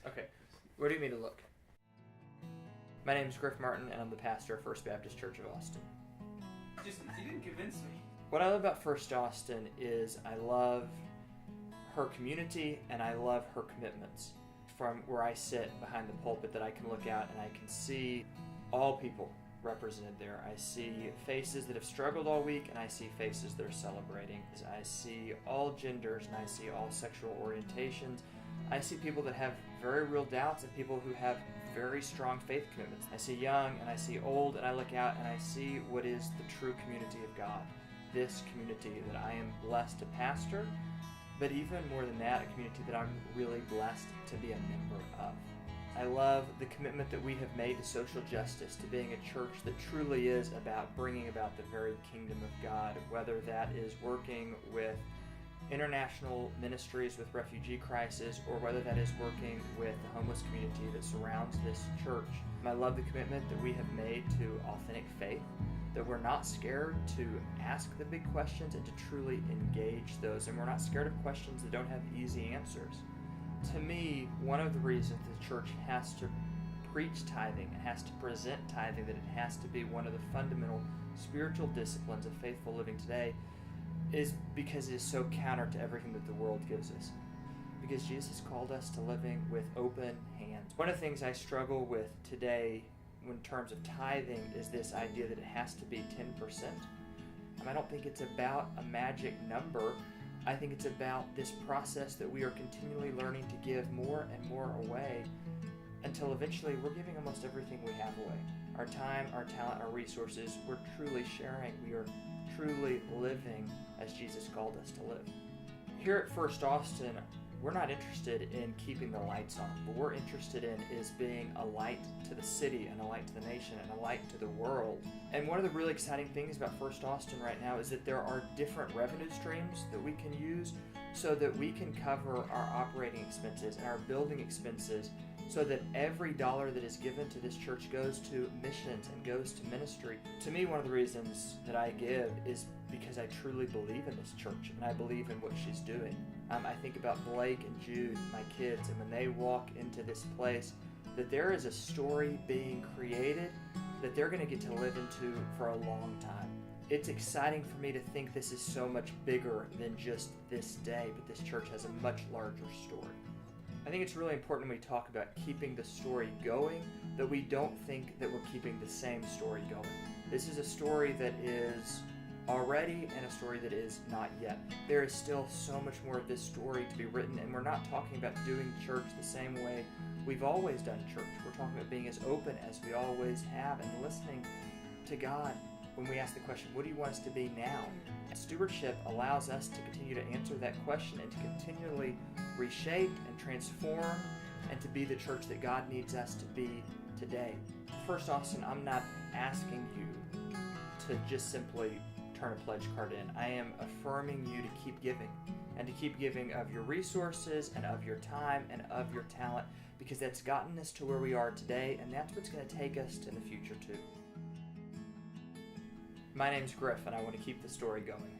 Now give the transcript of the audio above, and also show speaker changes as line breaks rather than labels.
Okay. Where do you mean to look? My name is Griff Martin, and I'm the pastor of First Baptist Church of Austin.
You didn't convince me.
What I love about First Austin is I love her community and I love her commitments. From where I sit behind the pulpit, that I can look out and I can see all people represented there. I see faces that have struggled all week, and I see faces that are celebrating. I see all genders, and I see all sexual orientations. I see people that have very real doubts and people who have very strong faith commitments. I see young and I see old, and I look out and I see what is the true community of God. This community that I am blessed to pastor, but even more than that, a community that I'm really blessed to be a member of. I love the commitment that we have made to social justice, to being a church that truly is about bringing about the very kingdom of God, whether that is working with international ministries with refugee crisis, or whether that is working with the homeless community that surrounds this church. I love the commitment that we have made to authentic faith, that we're not scared to ask the big questions and to truly engage those, and we're not scared of questions that don't have easy answers. To me, one of the reasons the church has to preach tithing, it has to present tithing, that it has to be one of the fundamental spiritual disciplines of faithful living today, is because it is so counter to everything that the world gives us. Because Jesus called us to living with open hands. One of the things I struggle with today in terms of tithing is this idea that it has to be 10%. And I don't think it's about a magic number. I think it's about this process that we are continually learning to give more and more away until eventually we're giving almost everything we have away. Our time, our talent, our resources, we're truly sharing. We are truly living as Jesus called us to live. Here at First Austin, we're not interested in keeping the lights on. What we're interested in is being a light to the city and a light to the nation and a light to the world. And one of the really exciting things about First Austin right now is that there are different revenue streams that we can use so that we can cover our operating expenses and our building expenses, so that every dollar that is given to this church goes to missions and goes to ministry. To me, one of the reasons that I give is because I truly believe in this church and I believe in what she's doing. I think about Blake and Jude, my kids, and when they walk into this place, that there is a story being created that they're going to get to live into for a long time. It's exciting for me to think this is so much bigger than just this day, but this church has a much larger story. I think it's really important when we talk about keeping the story going that we don't think that we're keeping the same story going. This is a story that is already and a story that is not yet. There is still so much more of this story to be written, and we're not talking about doing church the same way we've always done church. We're talking about being as open as we always have and listening to God when we ask the question, what do you want us to be now? Stewardship allows us to continue to answer that question and to continually reshape and transform and to be the church that God needs us to be today. First, Austin, I'm not asking you to just simply turn a pledge card in. I am affirming you to keep giving, and to keep giving of your resources and of your time and of your talent, because that's gotten us to where we are today, and that's what's going to take us to the future too. My name's Griff, and I want to keep the story going.